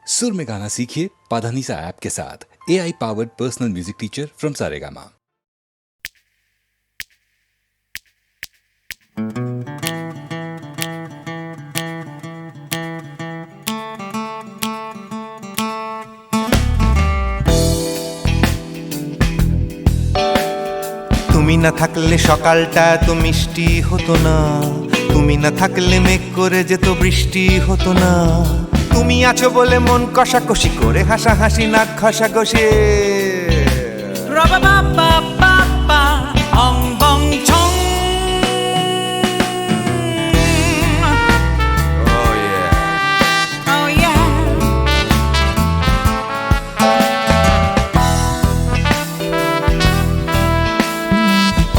सुर में गाना सीखिए पाधानीसा ऐप के साथ। AI powered personal music teacher from Saregama. তুমি না থাকলে সকালটা এত মিষ্টি হতো না, তুমি না থাকলে মেঘ করে যেত বৃষ্টি হতো না। তুমি আছো বলে মন কষাকষি করে হাসাহাসি নাক ঘষাঘষি।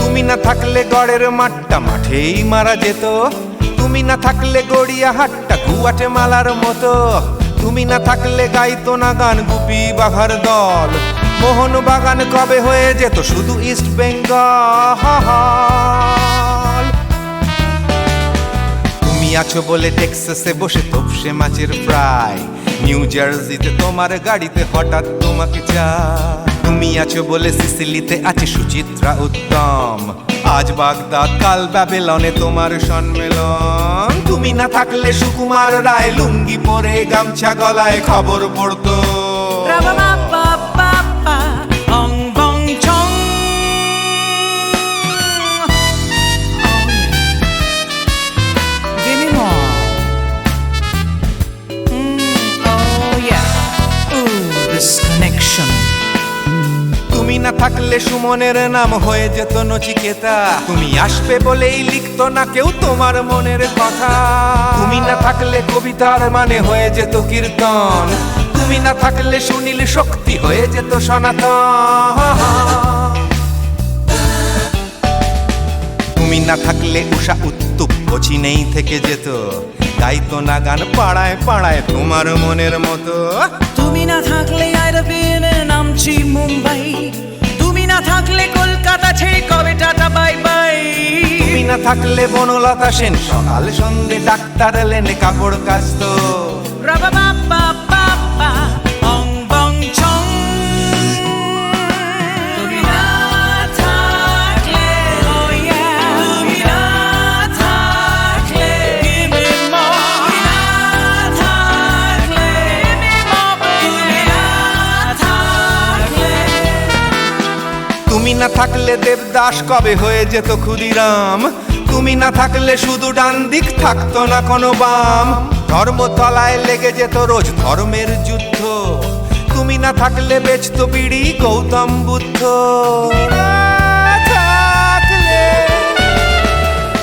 তুমি না থাকলে গড়ের মাঠটা মাঠেই মারা যেত, তুমি না থাকলে গড়িয়া হাটটা গুয়াটে মালার মতো। তুমি না থাকলে গাইতো না গান গুপি বাঘার দল, মোহন বাগান কবে হয়ে যেত শুধু ইস্ট বেঙ্গল। তুমি আছো বলে টেক্সাসে বসে তপসে মাছের ফ্রাই, নিউ জার্সিতে তোমার গাড়িতে হঠাৎ তোমাকে চাই। তুমি আছো বলে সিসিলিতে আছে সুচিত্রা উত্তম, আজ বাগদাদ কাল ব্যাবিলনে তোমার সম্মেলন। তুমি না থাকলে সুকুমার রায় লুঙ্গি পরে গামছা গলায় খবর পড়তো। তুমি না থাকলে সুমনের নাম হয়ে যেত নচিকেতা, তুমি আসবে বলেই লিখতো না কেউ তোমার মনের কথা। তুমি না থাকলে কবিতার মানে হয়ে যেত কীর্তন, তুমি না থাকলে সুনীল শক্তি হয়ে যেত সনাতন। তুমি না থাকলে উষা উত্তুপ কোচিনেই থেকে যেত, গাইতো না গান পাড়ায় পাড়ায় তোমার মনের মতো। তুমি না থাকলে নামছি মুম্বাই, তুমি না থাকলে কলকাতা ছেড়ে কবে টাটা বাই বাই। তুমি না থাকলে বনলতা সেন সকাল সন্ধে ডাক্তার লেনে কাপড় কাচতো। তুমি না থাকলে দেবদাস কবে হয়ে যেত ক্ষুদিরাম, তুমি না থাকলে শুধু ডান দিক থাকতো না কোনো বাম। ধর্মতলায় লেগে যেত রোজ ধর্মের যুদ্ধ, তুমি না থাকলে বেচতো বিড়ি গৌতম বুদ্ধ।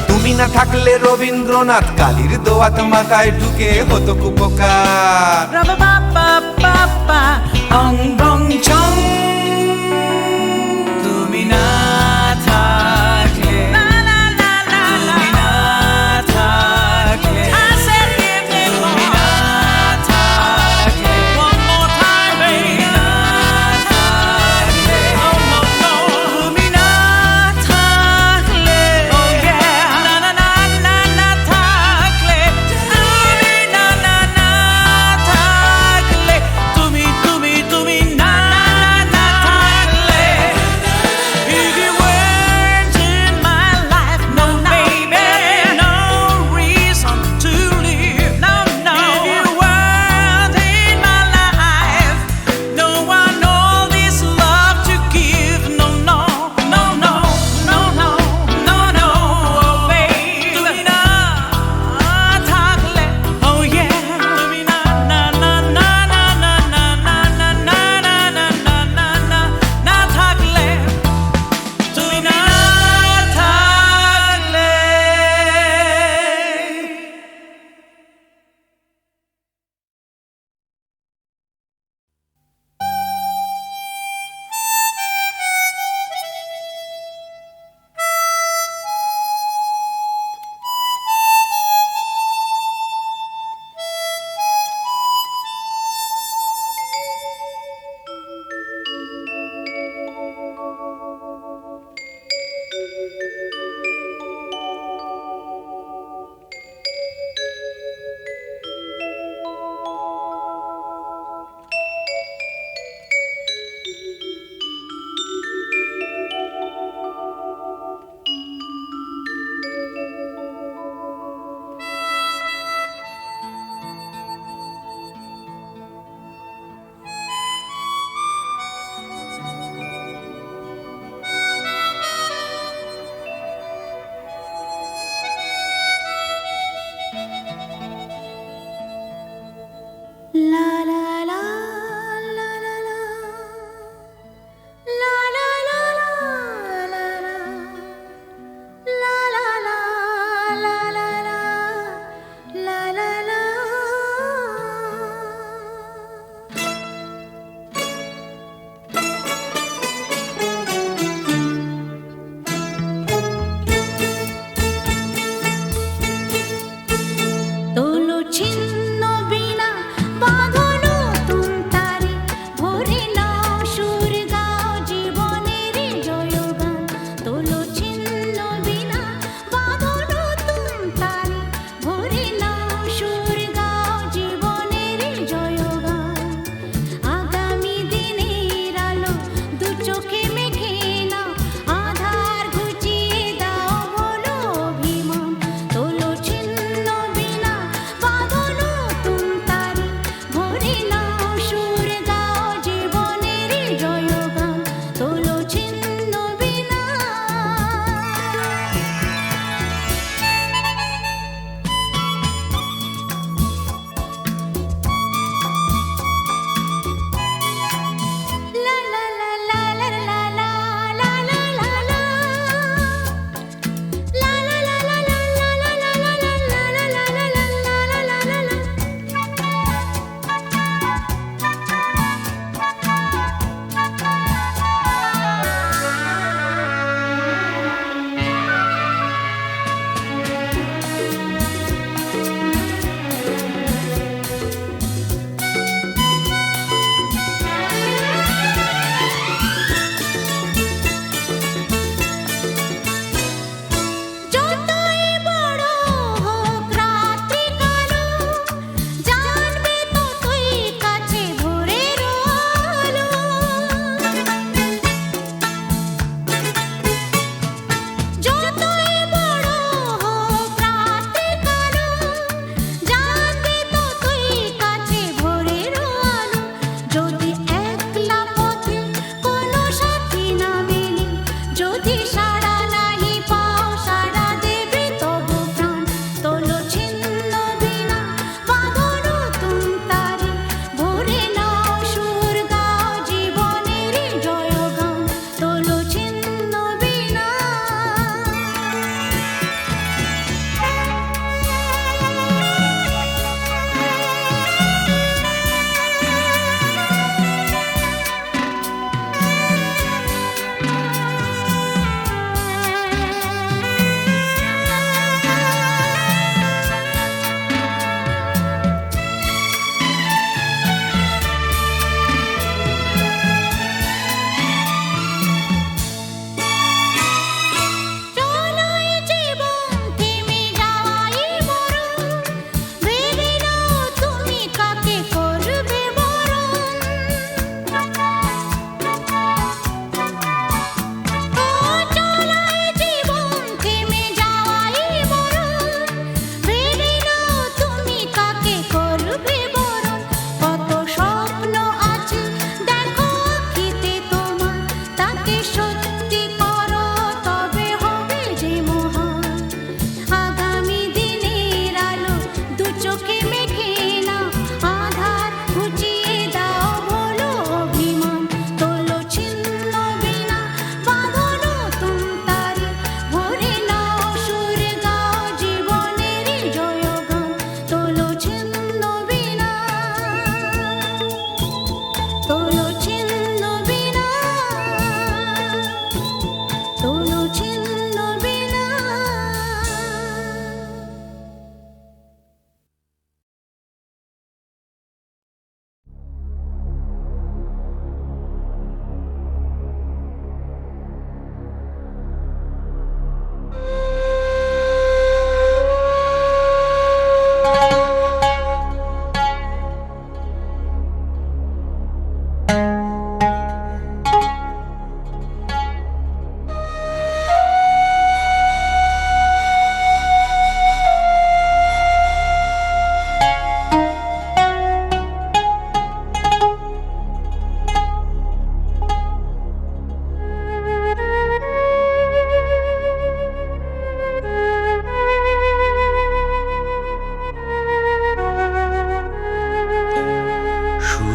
তুমি না থাকলে রবীন্দ্রনাথ কালীর দোয়াত মাথায় ঢুকে হতো কুপকার।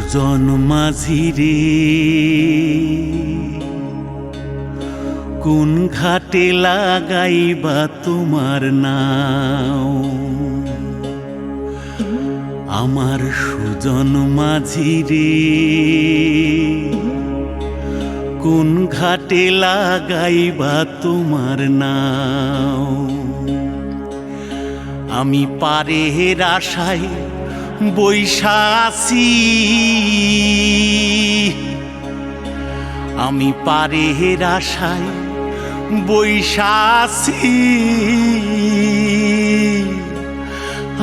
সুজন মাঝি রে কোন ঘাটে লাগাইবা তোমার নাও আমার সুজন মাঝি রে কোন ঘাটে লাগাইবা তোমার নাও আমি পারের আশায় বৈশা আছি আমি পারের আশায় বৈশা আছি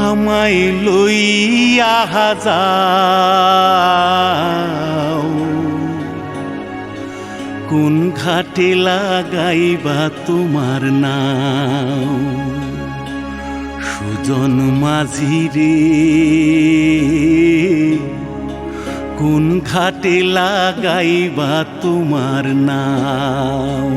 আমায় লইয়া যাও কোন ঘাটে লাগাইবা তোমার নাও সুজন মাঝি রে কোন ঘাটে লাগাইবা তোমার নাও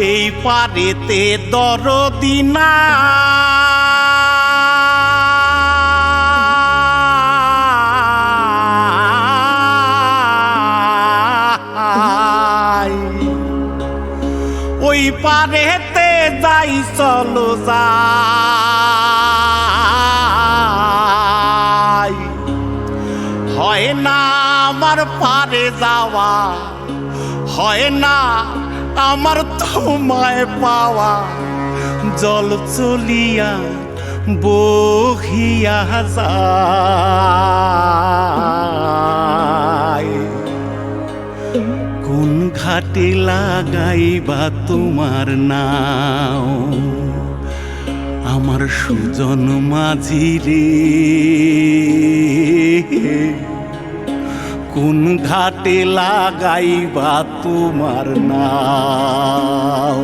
এই পারেতে দরদি না ওই পারেতে যাই চলো যাই হয় না আমার পারে যাওয়া হয় না আমার তোমায় পাওয়া জল চলিয়া বহিয়া যায় কোন ঘাটে লাগাইবা তোমার নাও আমার সুজন মাঝি রে কোন ঘাটে লাগাইবা তোমার নাও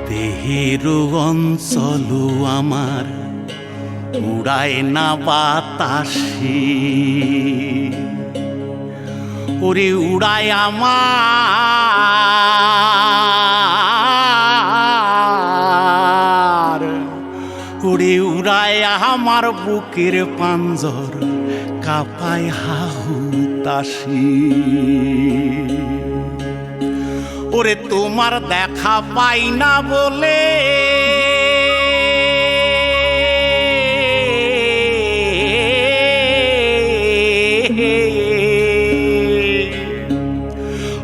দেহের অঞ্চল আমার উড়ায় না বাতাসে ওরে উড়ায় আমার ওরে উড়ায় আমার বুকের পাঞ্জর কাঁপায় হাহুতাশি ওরে তোমার দেখা পাই না বলে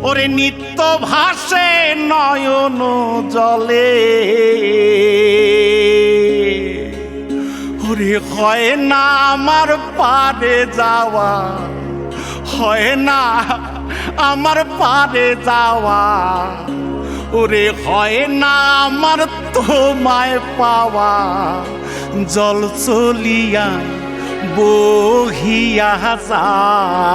ওরে নিত্য ভাসে নয়ন জলে ওরে হয় না আমার পারে যাওয়া হয় না আমার পারে যাওয়া ওরে হয় না আমার তোমায় পাওয়া জল চলিয়া বহিয়া যায়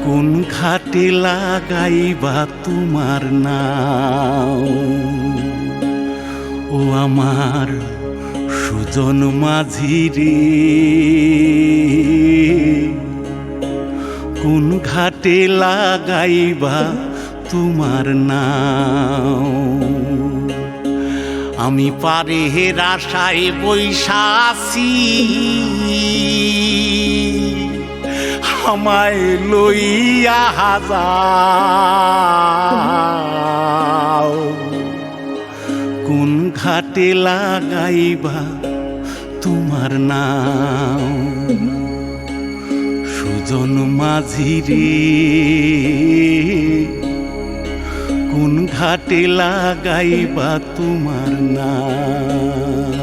কোন ঘাটে লাগাইবা তোমার নাও ও আমার সুজন মাঝি রে কোন ঘাটে লাগাইবা তোমার নাও আমি পারের আশায় বৈশা আছি আমায় লইয়া যাও কোন ঘাটে লাগাইবা তোমার নাও সুজন মাঝি রে কোন ঘাটে লাগাইবা তোমার নাম।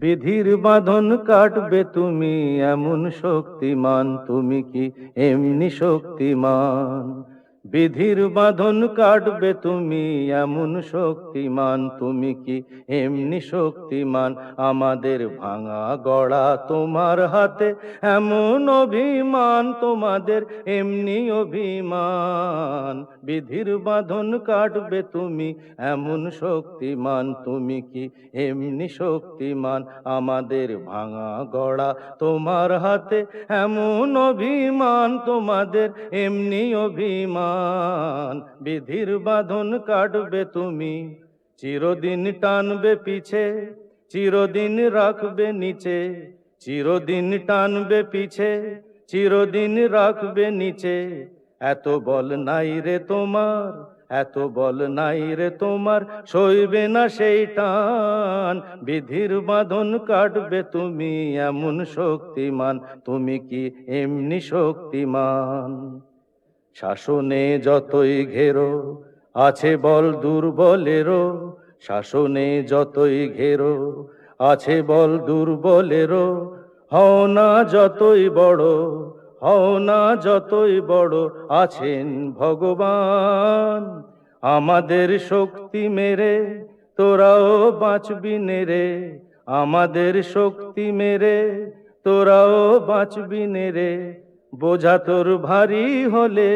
বিধির বাঁধন কাটবে তুমি এমন শক্তিমান, তুমি কি এমনি শক্তিমান? বিধির বাঁধন কাটবে তুমি এমন শক্তিমান, তুমি কি এমনি শক্তিমান? আমাদের ভাঙা গড়া তোমার হাতে এমন অভিমান, তোমাদের এমনি অভিমান। বিধির বাঁধন কাটবে তুমি এমন শক্তিমান, তুমি কি এমনি শক্তিমান? আমাদের ভাঙা গড়া তোমার হাতে এমন অভিমান, তোমাদের এমনি অভিমান। বিধির বাঁধন কাটবে তুমি, চিরদিন টানবে পিছে, চিরদিন রাখবে নিচে। চিরদিন টানবে পিছে, চিরদিন রাখবে নিচে। এত বল নাই রে তোমার, এত বল নাই রে তোমার, সইবে না সেই টান। বিধির বাঁধন কাটবে তুমি এমন শক্তিমান, তুমি কি এমনি শক্তিমান? শাসনে যতই ঘেরো আছে বল দুর্বলেরও, শাসনে যতই ঘেরো আছে বল দুর্বলেরও। হও না যতই বড়, হও না যতই বড়, আছেন ভগবান। আমাদের শক্তি মেরে তোরাও বাঁচবি নেরে, আমাদের শক্তি মেরে তোরাও বাঁচবি নেরে। বোঝা তোর ভারী হলে,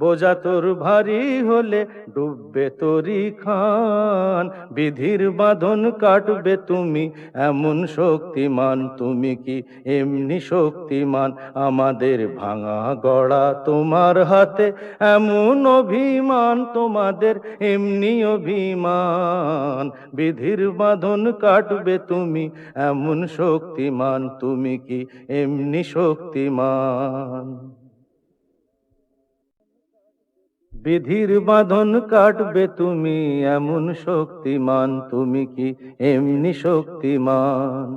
বোঝা তোর ভারী হলে, ডুববে তোরি খান। বিধির বাঁধন কাটবে তুমি এমন শক্তিমান, তুমি কি এমনি শক্তিমান? আমাদের ভাঙা গড়া তোমার হাতে এমন অভিমান, তোমাদের এমনি অভিমান। বিধির বাঁধন কাটবে তুমি এমন শক্তিমান, তুমি কি এমনি শক্তিমান? বিধির বাঁধন কাটবে তুমি এমন শক্তিমান, তুমি কি এমনি শক্তিমান?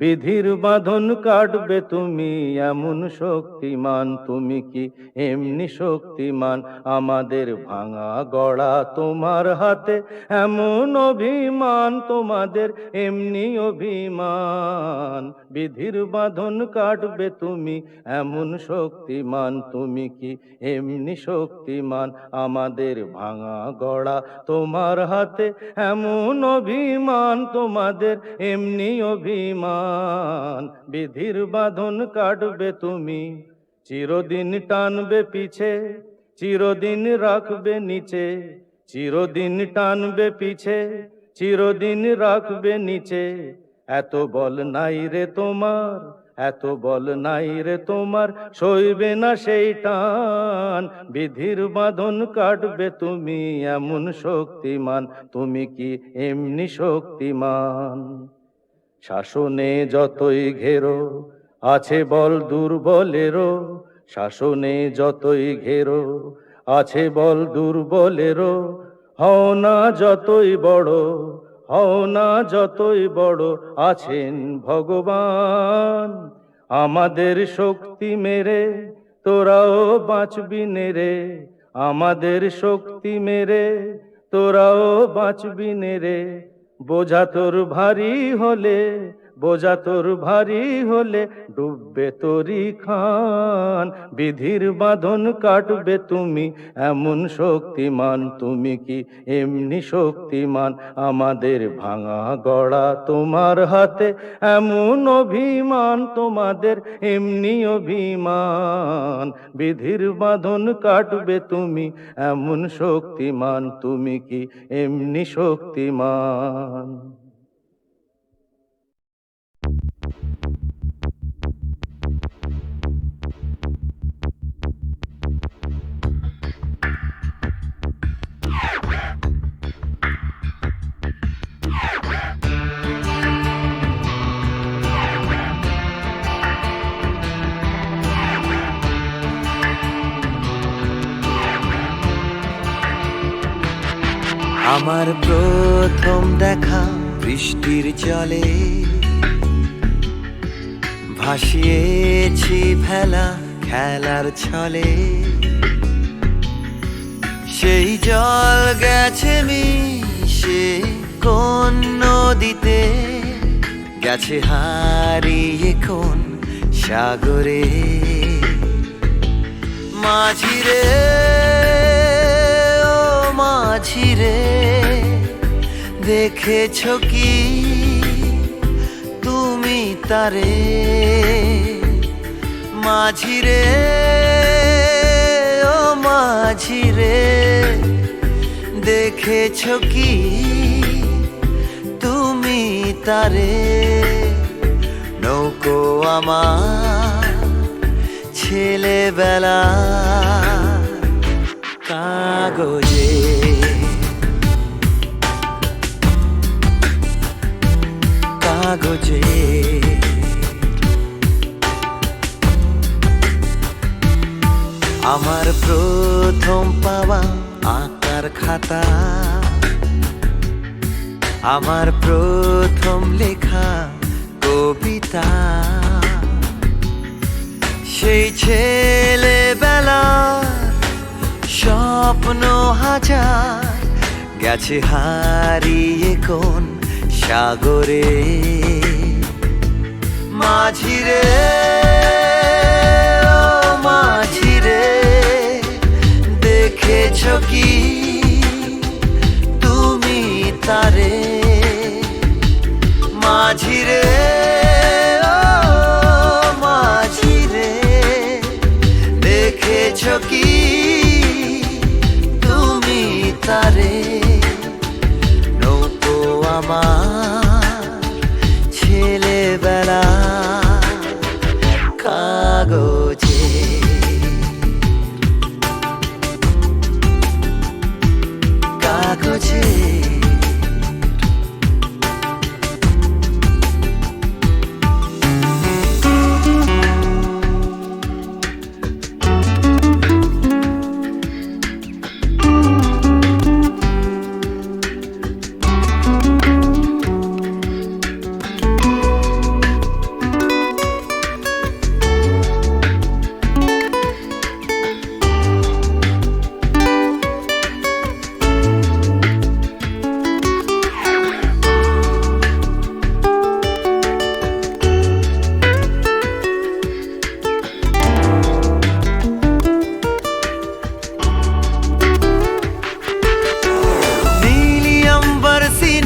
বিধির বাঁধন কাটবে তুমি এমন শক্তিমান, তুমি কি এমনি শক্তিমান? আমাদের ভাঙা গড়া তোমার হাতে এমন অভিমান, তোমাদের এমনি অভিমান। বিধির বাঁধন কাটবে তুমি এমন শক্তিমান, তুমি কি এমনি শক্তিমান? আমাদের ভাঙা গড়া তোমার হাতে এমন অভিমান, তোমাদের এমনি অভিমান। বিধির বাঁধন কাটবে তুমি, চিরদিন টানবে পিছে, চিরদিন রাখবে নিচে। চিরদিন টানবে পিছে, চিরদিন রাখবে নিচে। এত বল নাই রে তোমার, এত বল নাই রে তোমার, সইবে না সেই টান। বিধির বাঁধন কাটবে তুমি এমন শক্তিমান, তুমি কি এমনি শক্তিমান? শাসনে যতই ঘেরো আছে বল দুর্বলেরও, শাসনে যতই ঘেরো আছে বল দুর্বলেরও। হও না যতই বড়, হও না যতই বড়, আছেন ভগবান। আমাদের শক্তি মেরে তোরাও বাঁচবি নেরে, আমাদের শক্তি মেরে তোরাও বাঁচবি নেরে। বোঝা তোর ভারী হলে, বোঝা তোর ভারী হলে, ডুববে তোরি খান। বিধির বাঁধন কাটবে তুমি এমন শক্তিমান, তুমি কি এমনি শক্তিমান? আমাদের ভাঙা গড়া তোমার হাতে এমন অভিমান, তোমাদের এমনি অভিমান। বিধির বাঁধন কাটবে তুমি এমন শক্তিমান, তুমি কি এমনি শক্তিমান? আমার প্রথম দেখা বৃষ্টির জলে, ভাসিয়েছি ভেলা খেলার ছলে। সেই জল গেছে মিশে কোন নদীতে, গেছে হারিয়ে কোন সাগরে। মাঝিরে ও মাঝিরে, দেখেছো কি তুমি তারে? মাঝিরে ও মাঝিরে, দেখেছো কি তুমি তারে? নৌকো আমার ছেলেবেলা কাগজে, কাগজে। আমার প্রথম পাওয়া আঁকার খাতা, আমার প্রথম লেখা কবিতা, সেই ছেলেবেলার স্বপ্ন হাজার গেছে হারিয়ে কোন সাগরে। মাঝিরে ও মাঝিরে, দেখেছো কি তুমি তারে? মাঝিরে ও মাঝিরে, দেখেছো কি তুমি তারে? নৌকো আমার ছেলেবেলা কাগজে, কাগজে।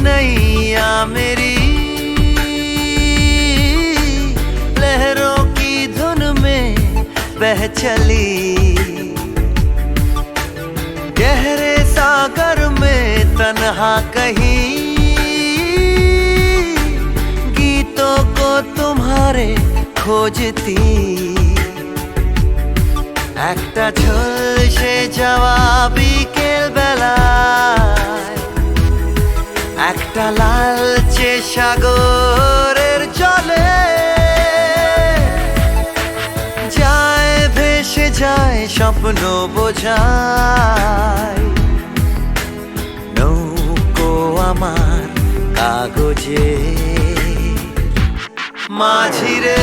नैया मेरी लहरों की धुन में बह चली, गहरे सागर में तन्हा कहीं गीतों को तुम्हारे खोजती। একটা ঝলসে যাওয়া বিকেল বেলায়, একটা লালচে সাগরের জলে যায় ভেসে যায় স্বপ্ন বোঝায়। নৌকো আমার কাগজে, মাঝিরে